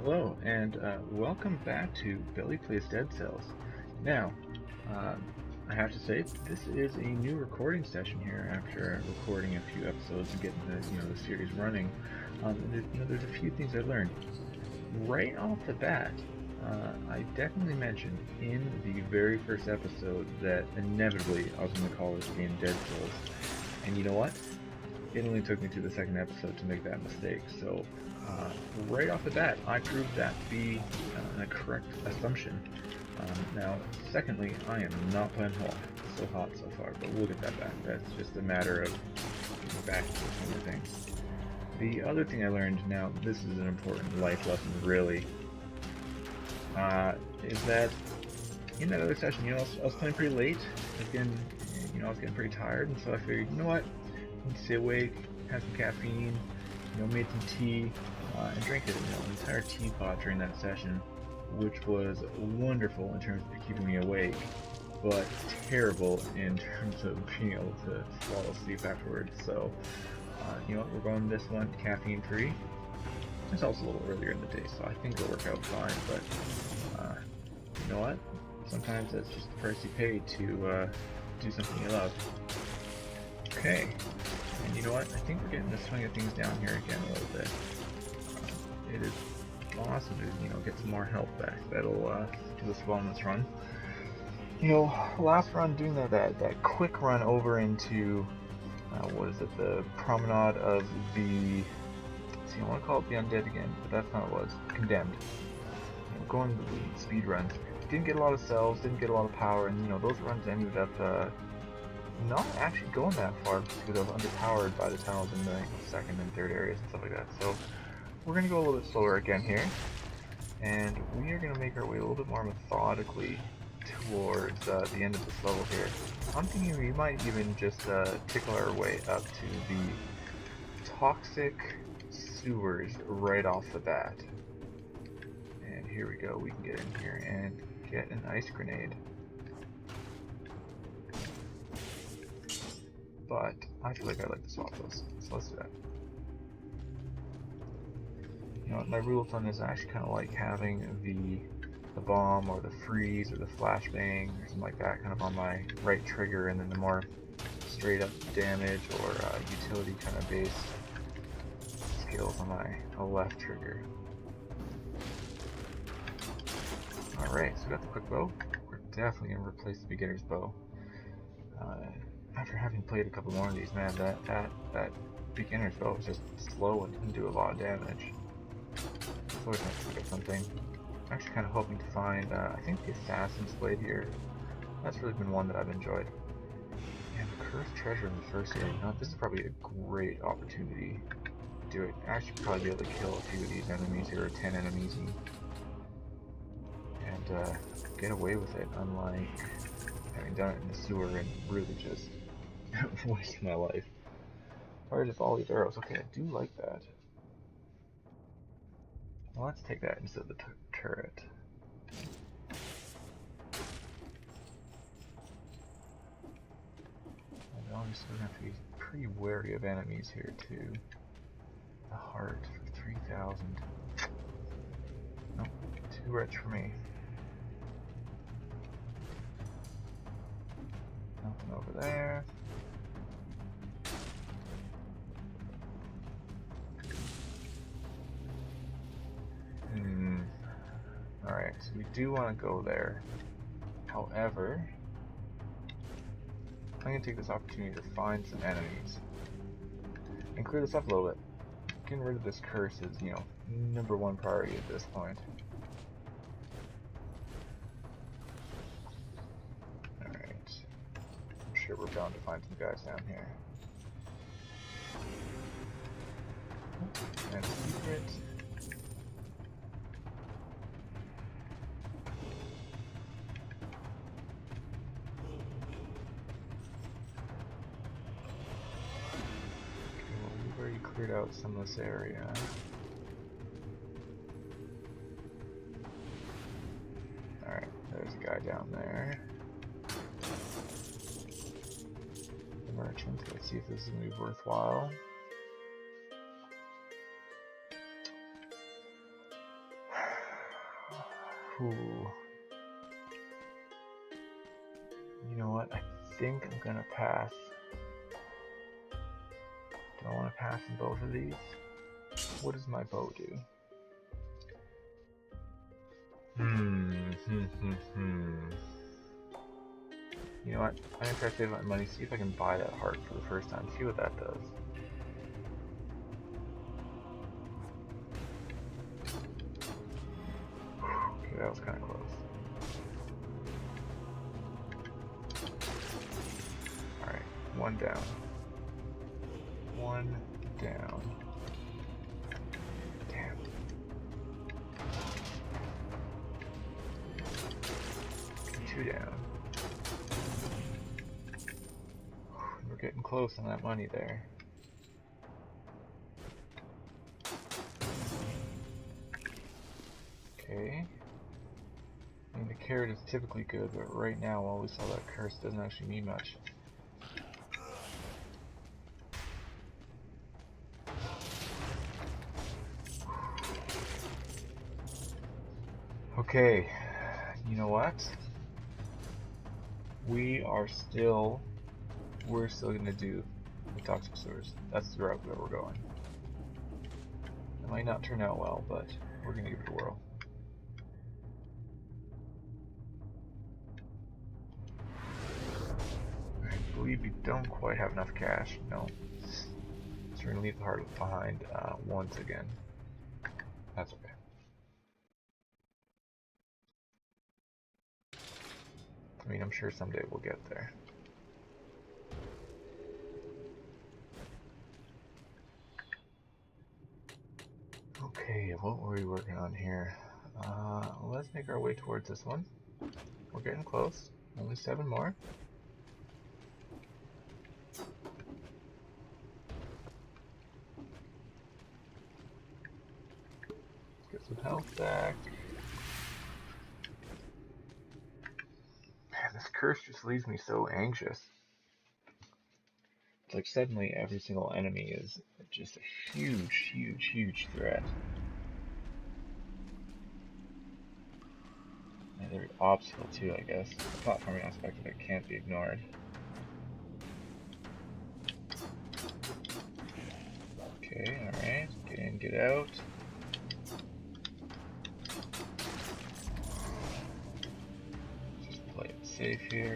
Hello, and welcome back to Billy Plays Dead Cells. Now, uh, I have to say, this is a new recording session here after recording a few episodes and getting the series running. There's a few things I learned right off the bat. I definitely mentioned in the very first episode that inevitably I was going to call this game Dead Cells, and you know what? It only took me to the second episode to make that mistake. So uh, right off the bat, I proved that to be a correct assumption. Now, secondly, I am not playing hot. It's so hot so far, but we'll get that back. That's just a matter of getting back to the swing of things. The other thing I learned, now this is an important life lesson really, is that in that other session, I was playing pretty late. I was getting pretty tired, and so I figured, you know what, stay awake, have some caffeine, made some tea, and drank it, an entire teapot during that session, which was wonderful in terms of keeping me awake, but terrible in terms of being able to fall asleep afterwards. So, we're going this one caffeine free. It's also a little earlier in the day, so I think it'll work out fine, but, you know what? Sometimes that's just the price you pay to do something you love. Okay, and you know what? I think we're getting the swing of things down here again a little bit. It is awesome to get some more health back. That'll do us well on this run. Last run doing that quick run over into what is it? The promenade of the. See, I want to call it the undead again, but that's not what it was. Condemned. Going the speed runs. Didn't get a lot of cells, didn't get a lot of power, and those runs ended up not actually going that far because I was underpowered by the time I was in the second and third areas and stuff like that. So we're going to go a little bit slower again here, and we are going to make our way a little bit more methodically towards the end of this level here. I'm thinking we might even just tickle our way up to the toxic sewers right off the bat. And here we go, we can get in here and get an ice grenade. But I feel like I like to swap those, so let's do that. My rule of thumb is I actually kind of like having the bomb or the freeze or the flashbang or something like that kind of on my right trigger, and then the more straight up damage or utility kind of based skills on my left trigger. Alright, so we got the quick bow. We're definitely going to replace the beginner's bow. After having played a couple more of these, man, that beginner's bow was just slow and didn't do a lot of damage. It's always nice to pick up something. I'm actually kind of hoping to find, I think the Assassin's Blade here. That's really been one that I've enjoyed. And the Cursed Treasure in the first area. Now, this is probably a great opportunity to do it. I should probably be able to kill a few of these enemies here, or 10 enemies, and get away with it, unlike having done it in the sewer and really just wasting my life. Or just all these arrows. Okay, I do like that. Well, let's take that instead of the turret. And obviously we're going to have to be pretty wary of enemies here too. The heart for 3,000. Nope, too rich for me. Nothing over there. Alright, so we do want to go there. However, I'm going to take this opportunity to find some enemies and clear this up a little bit. Getting rid of this curse is, #1 priority at this point. Alright. I'm sure we're bound to find some guys down here. And secret. Cleared out some of this area. Alright, there's a guy down there. The merchant. Let's see if this is going to be worthwhile. Ooh. You know what? I think I'm gonna pass. Do I want to pass in both of these? What does my bow do? You know what? I'm gonna try to save my money, see if I can buy that heart for the first time, see what that does. Okay, that was kind of close. Alright, one down. One down. Damn. Two down. We're getting close on that money there. Okay. I mean, the carrot is typically good, but right now, while we saw that curse, doesn't actually mean much. Okay, you know what? We're still gonna do the toxic sewers. That's the route that we're going. It might not turn out well, but we're gonna give it a whirl. I believe we don't quite have enough cash. No. So we're gonna leave the heart behind once again. That's okay. I mean, I'm sure someday we'll get there. Okay, what were we working on here? Let's make our way towards this one. We're getting close. Only 7 more. Get some health back. Man, this curse just leaves me so anxious. It's like suddenly every single enemy is just a huge threat. And they're obstacle too, I guess. The platforming aspect of it can't be ignored. Okay, alright. Get in, get out. Just play it safe here.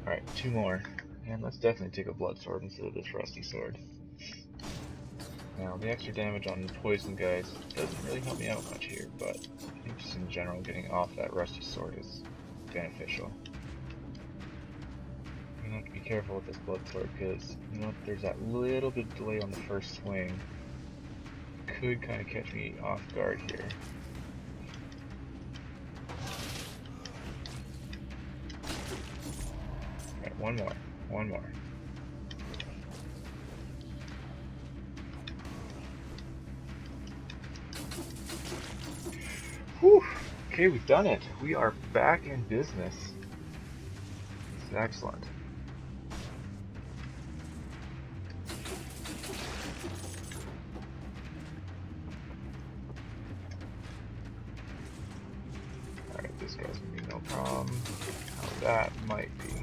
Alright, 2 more. And let's definitely take a blood sword instead of this rusty sword. Now, the extra damage on the poison guys doesn't really help me out much here, but I think just in general getting off that rusty sword is beneficial. I'm gonna have to be careful with this blood sword because, you know, there's that little bit of delay on the first swing. Could kind of catch me off guard here. Alright, one more. One more. Whew. Okay, we've done it. We are back in business. This is excellent. Alright, this guy's gonna be no problem. How that might be.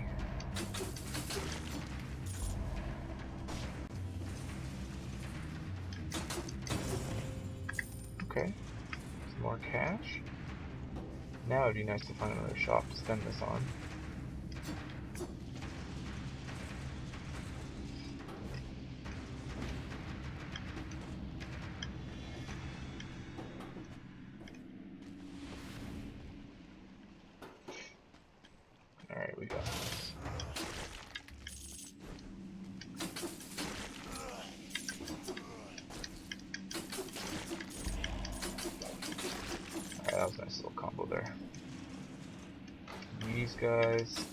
Okay, some more cash. Now it'd be nice to find another shop to spend this on. Alright, we got this. Alright, that was a nice little combo there. These guys.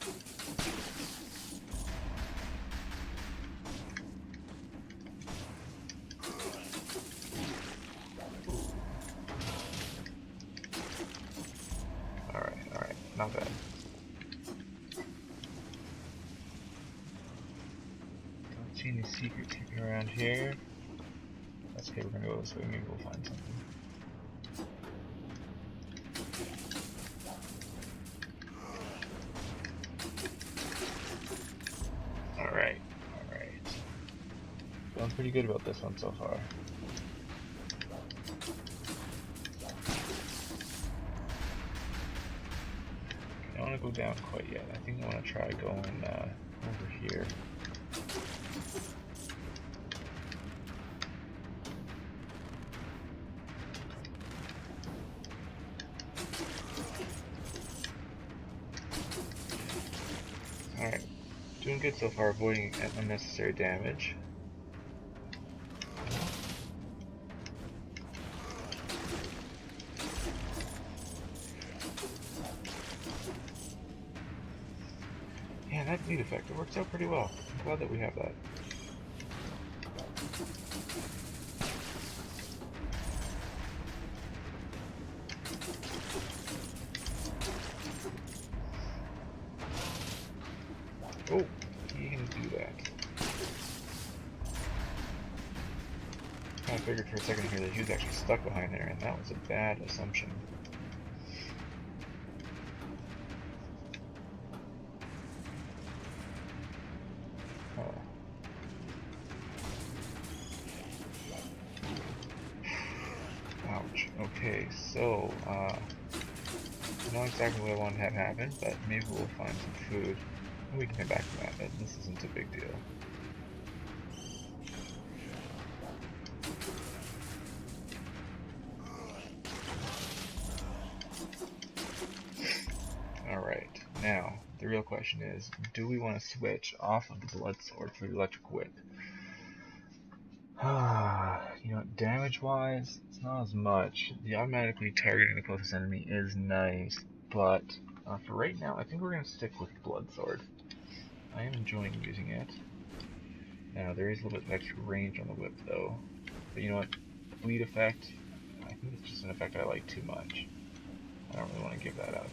Alright, not bad. see any secrets kicking around here. That's okay, we're gonna go this way, maybe we'll find something. Alright, alright. Feeling pretty good about this one so far. I don't want to go down quite yet. I think I want to try going over here. Alright, doing good so far, avoiding unnecessary damage. Yeah, that bleed effect, it works out pretty well. I'm glad that we have that. Oh, he can do that. I figured for a second here that he was actually stuck behind there, and that was a bad assumption. Ouch. Okay, so, I know exactly what I want to have happen, but maybe we'll find some food. And we can come back to that, but this isn't a big deal. Alright, now, the real question is, do we want to switch off of the blood sword for the electric whip? You know, damage-wise, it's not as much. The automatically targeting the closest enemy is nice, but for right now, I think we're going to stick with blood sword. I am enjoying using it. Now, there is a little bit of extra range on the whip, though. But you know what? Bleed effect, I think it's just an effect I like too much. I don't really want to give that up.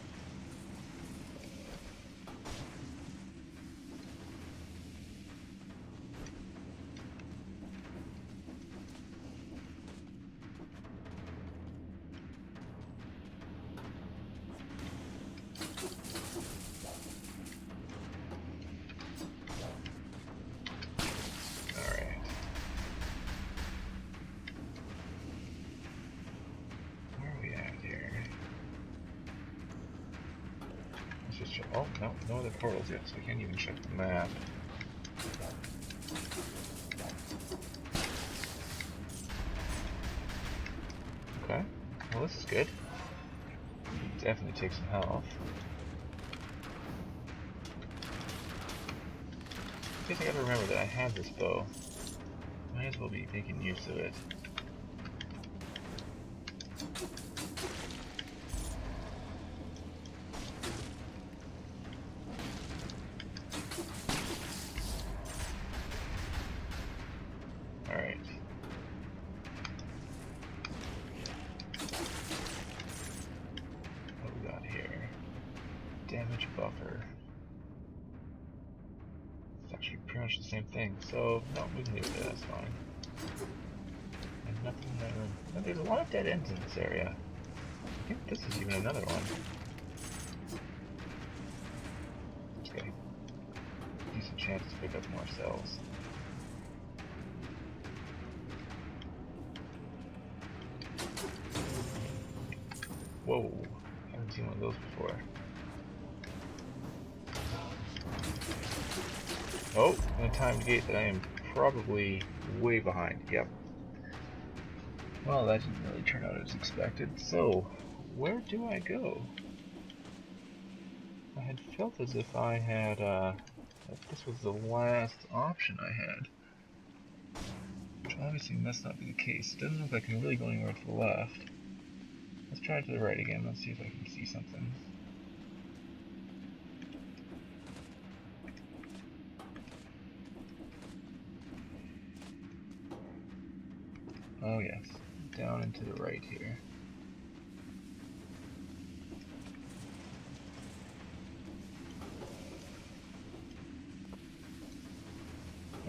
Oh, no, no other portals yet, so I can't even check the map. Okay, well this is good. Definitely take some health. I guess I gotta remember that I have this bow. Might as well be making use of it. Alright. What we got here? Damage buffer. It's actually pretty much the same thing, so no, we can leave it there, that's fine. And nothing there. There's a lot of dead ends in this area. I think this is even another one. Okay. Decent chance to pick up more cells. Whoa, haven't seen one of those before. Oh, in a timed gate that I am probably way behind. Yep. Well, that didn't really turn out as expected. So, where do I go? I had felt as if I had, that this was the last option I had. Which obviously must not be the case. It doesn't look like I can really go anywhere to the left. Let's try to the right again. Let's see if I can see something. Oh yes, down and to the right here.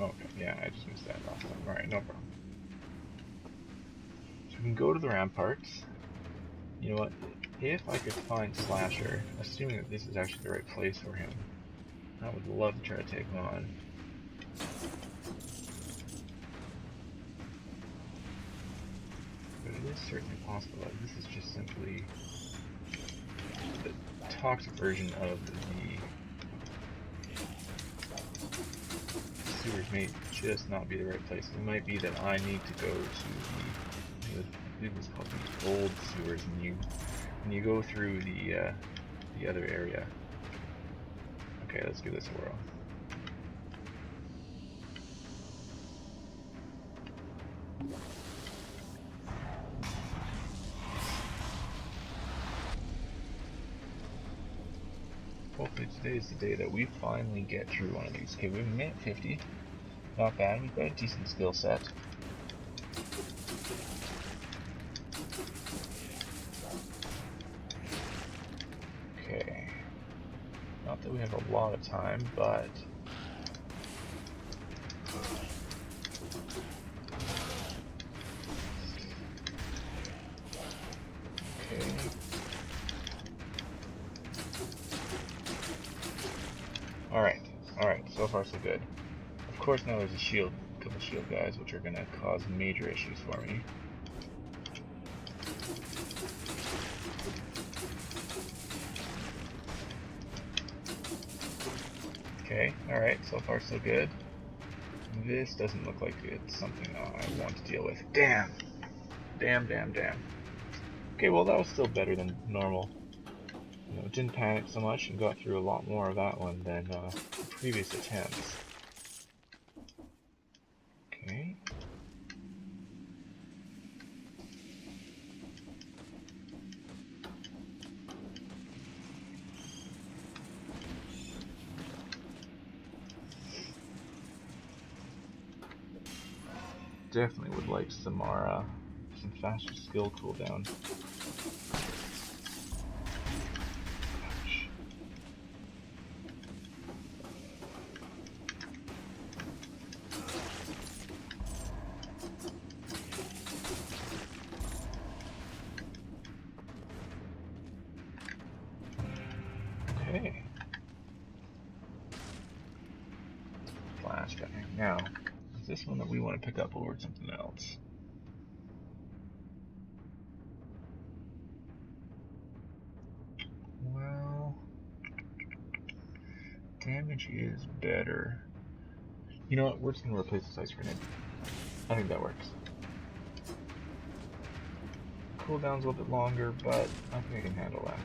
Okay, yeah, I just missed that last time. Alright, no problem. So we can go to the ramparts. You know what? If I could find Slasher, assuming that this is actually the right place for him, I would love to try to take him on. But it is certainly possible that this is just simply the toxic version of the sewers may just not be the right place. It might be that I need to go to I believe it's called the old sewers, and when you go through the other area. Okay, let's give this a whirl. Hopefully today is the day that we finally get through one of these. Okay, we have a minute 50. Not bad, we've got a decent skill set. Okay. Not that we have a lot of time, but... Okay. Alright, so far so good. Of course now there's a couple shield guys, which are gonna cause major issues for me. Okay, alright, so far so good. This doesn't look like it's something I want to deal with. Damn! Damn. Okay, well that was still better than normal. You know, didn't panic so much and got through a lot more of that one than previous attempts. Okay. Definitely would like some faster skill cooldown. Okay. Flash guy. Now, is this one that we want to pick up over something else? Well, damage is better. You know what? We're just going to replace this ice grenade. I think that works. Cooldown's a little bit longer, but I think I can handle that.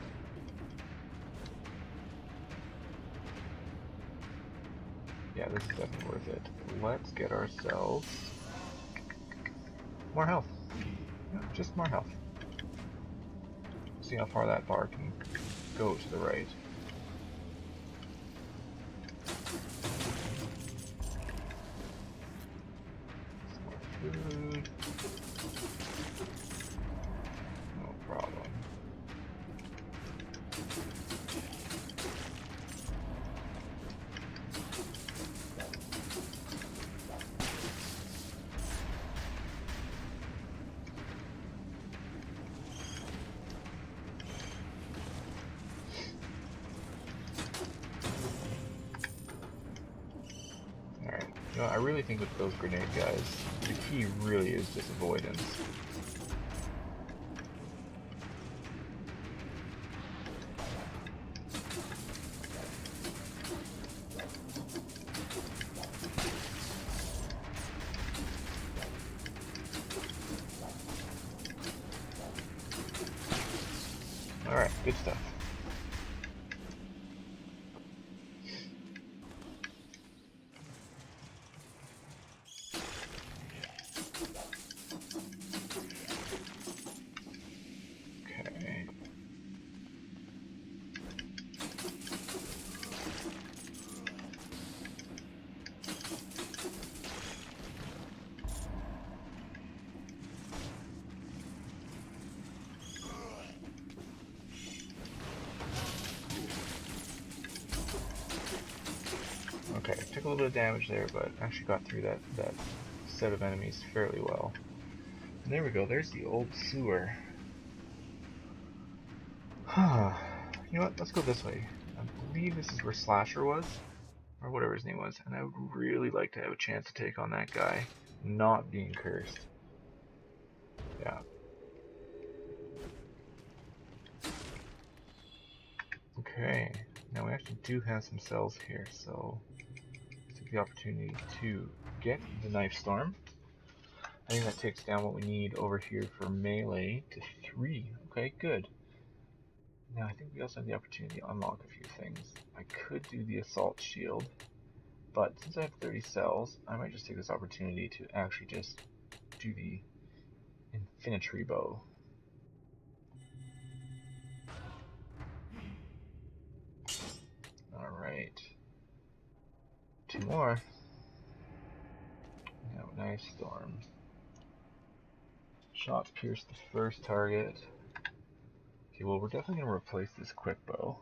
Yeah, this is definitely worth it. Let's get ourselves more health. Yeah, just more health. See how far that bar can go to the right. Some more food. No problem. You know, I really think with those grenade guys, the key really is just avoidance. Alright, good stuff. Okay, took a little bit of damage there, but actually got through that set of enemies fairly well. And there we go, there's the old sewer. Huh. You know what, let's go this way. I believe this is where Slasher was, or whatever his name was, and I would really like to have a chance to take on that guy, not being cursed. Yeah. Okay, now we actually do have some cells here, so let's take the opportunity to get the Knife Storm. I think that takes down what we need over here for melee to 3. Okay, good. Now I think we also have the opportunity to unlock a few things. I could do the Assault Shield, but since I have 30 cells, I might just take this opportunity to actually just do the Infinitree Bow. Alright. 2 more. Now Knife Storm. Shots pierce the first target. Okay, well we're definitely going to replace this quick bow.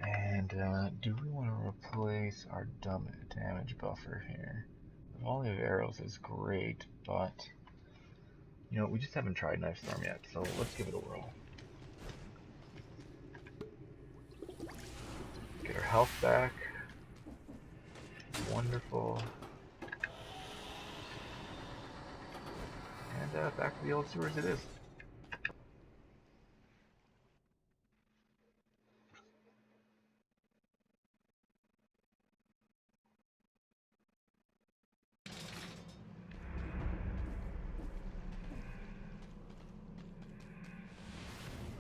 And do we want to replace our dumb damage buffer here? The volume of arrows is great, but you know, we just haven't tried Knife Storm yet, so let's give it a whirl. Get our health back. Wonderful. And back to the old sewers it is.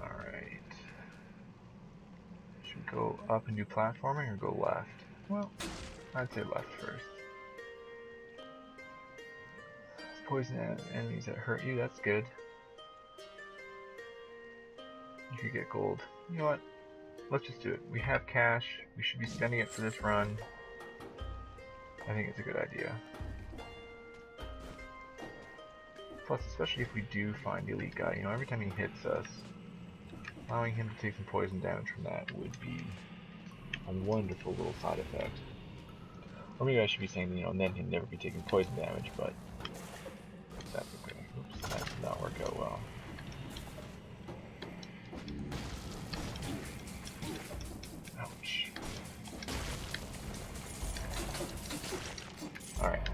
Alright. Should we go up and do platforming or go left? Well, I'd say left first. Poison enemies that hurt you, that's good. You could get gold. You know what? Let's just do it. We have cash. We should be spending it for this run. I think it's a good idea. Plus, especially if we do find the elite guy, you know, every time he hits us, allowing him to take some poison damage from that would be a wonderful little side effect. Or maybe I should be saying, you know, and then he'd never be taking poison damage, but that's okay. Oops, that did not work out well. Ouch. Alright.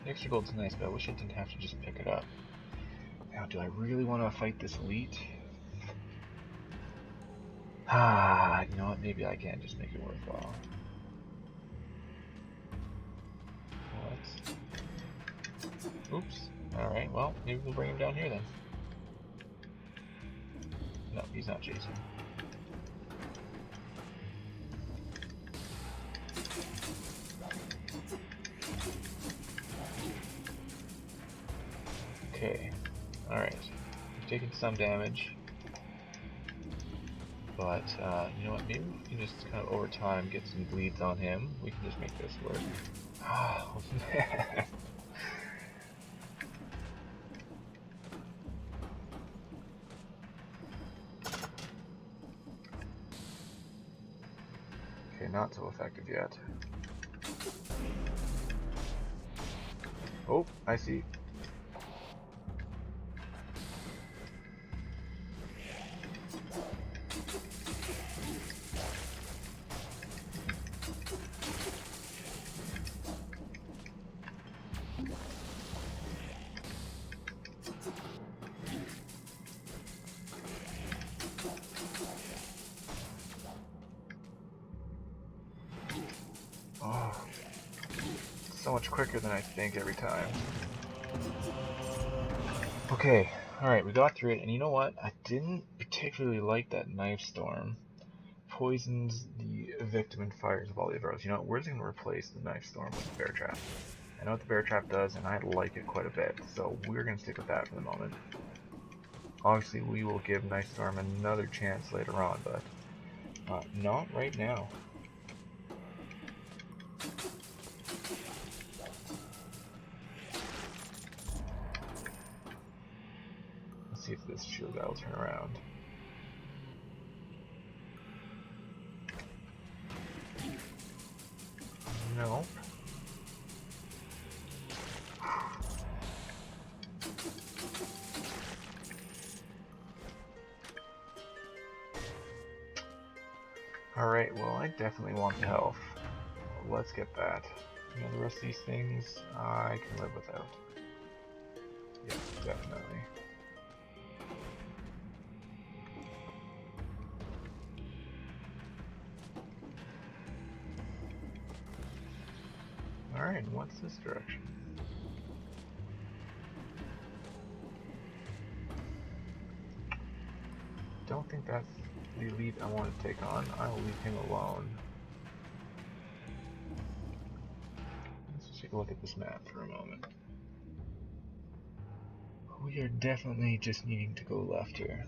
The extra gold's nice, but I wish I didn't have to just pick it up. Now, do I really want to fight this elite? Ah, you know what? Maybe I can just make it worthwhile. What? Oops. Alright, well, maybe we'll bring him down here then. No, he's not chasing. Okay. Alright. We've taken some damage. But, you know what, maybe we can just kind of over time get some bleeds on him. We can just make this work. Oh, man. Okay, not so effective yet. Oh, I see. Oh, so much quicker than I think every time. Okay, alright, we got through it, and you know what? I didn't particularly like that Knife Storm. Poisons the victim and fires a volley of arrows. You know what? We're just going to replace the Knife Storm with the Bear Trap. I know what the Bear Trap does, and I like it quite a bit, so we're going to stick with that for the moment. Obviously, we will give Knife Storm another chance later on, but not right now. this shield guy will turn around. No. Alright, well I definitely want the health. Let's get that. You know, the rest of these things I can live without. Yeah, definitely. Alright, what's this direction? Don't think that's the elite I want to take on. I will leave him alone. Let's just take a look at this map for a moment. We are definitely just needing to go left here.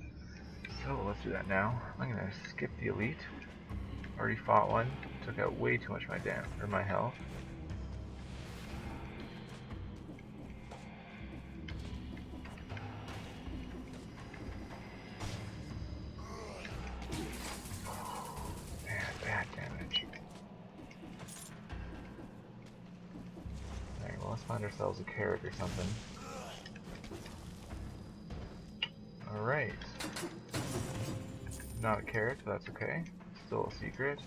So let's do that now. I'm gonna skip the elite. Already fought one. Took out way too much of my my health. Bad damage. Alright, well let's find ourselves a carrot or something. Alright. Not a carrot, but that's okay. Still a secret.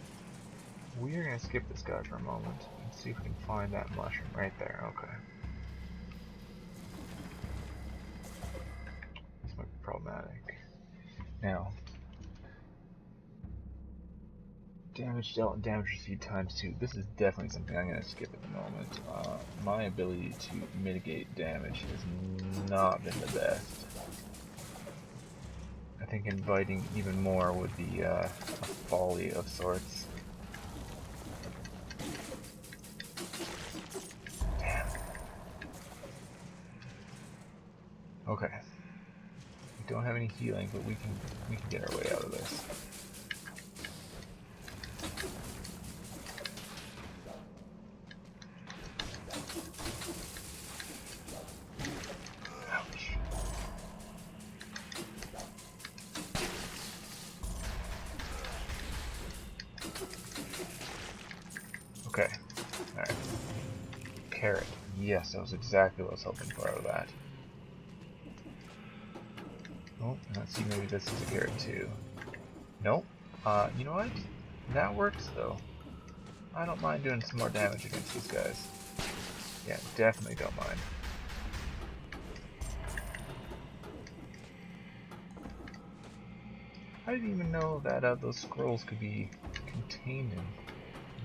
We are going to skip this guy for a moment and see if we can find that mushroom right there. Okay. This might be problematic. Now, damage dealt and damage received times 2. This is definitely something I'm going to skip at the moment. My ability to mitigate damage has not been the best. I think inviting even more would be a folly of sorts. Damn. Okay. We don't have any healing, but we can get our way out of this. Okay. Alright. Carrot. Yes, that was exactly what I was hoping for out of that. Oh, let's see, maybe this is a carrot too. Nope. You know what? That works though. I don't mind doing some more damage against these guys. Yeah, definitely don't mind. I didn't even know that those scrolls could be contained in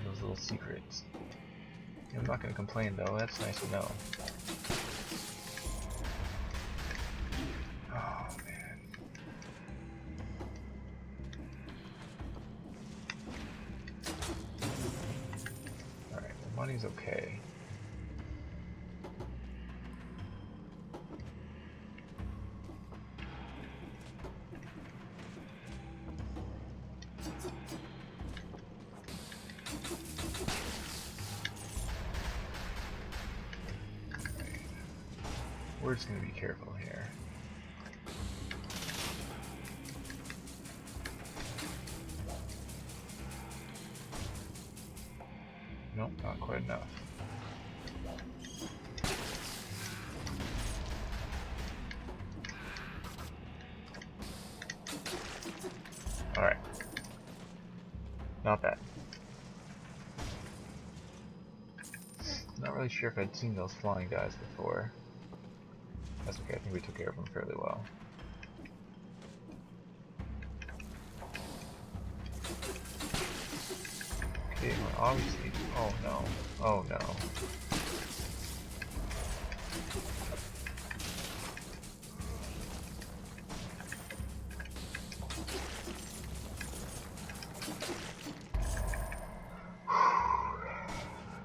those little secrets. I'm not going to complain though, that's nice to know. Oh man. Alright, the money's okay. We're just going to be careful here. Nope, not quite enough. Alright. Not bad. Not really sure if I'd seen those flying guys before. That's okay, I think we took care of them fairly well. Okay, we're obviously... Oh no. Oh no.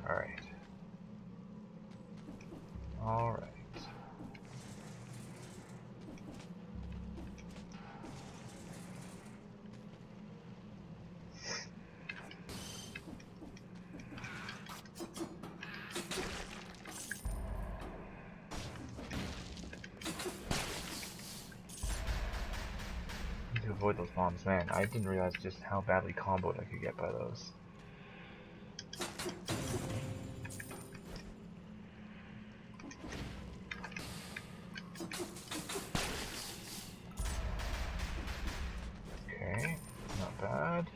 Alright. Alright. avoid those bombs. Man, I didn't realize just how badly comboed I could get by those. Okay, not bad.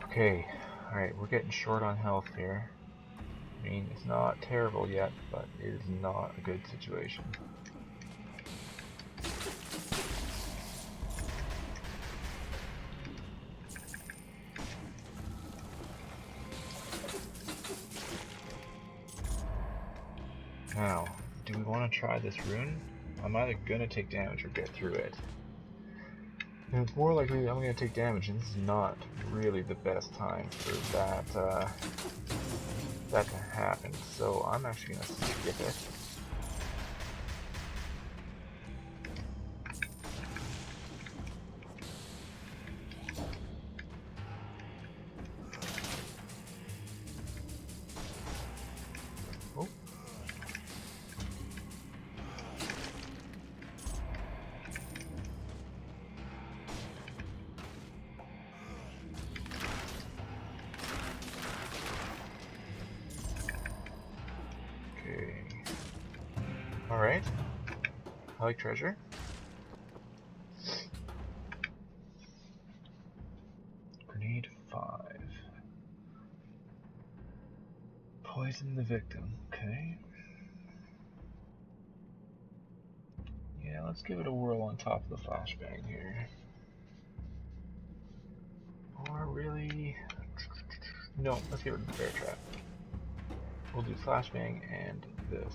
Okay, alright, we're getting short on health here. I mean, it's not terrible yet, but it is not a good situation. Now, do we want to try this rune? I'm either going to take damage or get through it. And it's more likely I'm going to take damage, and this is not really the best time for that to happen. So I'm actually going to skip it. Oh. Okay. Alright. I like treasure. Grenade 5. Poison the victim. Okay. Yeah, let's give it a whirl on top of the flashbang here. Or really... No, let's get rid of the bear trap. We'll do flashbang and this.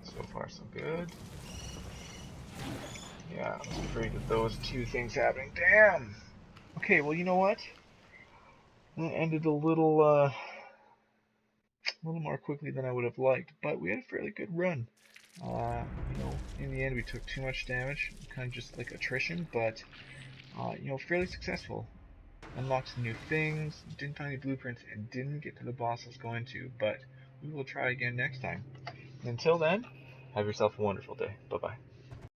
So far so good. Yeah, I was afraid of those two things happening. Damn! Okay, well, you know what? That ended a little more quickly than I would have liked, but we had a fairly good run. In the end, we took too much damage, kind of just like attrition, but fairly successful. Unlocked some new things, didn't find any blueprints, and didn't get to the boss I was going to, but we will try again next time. Until then, have yourself a wonderful day. Bye-bye.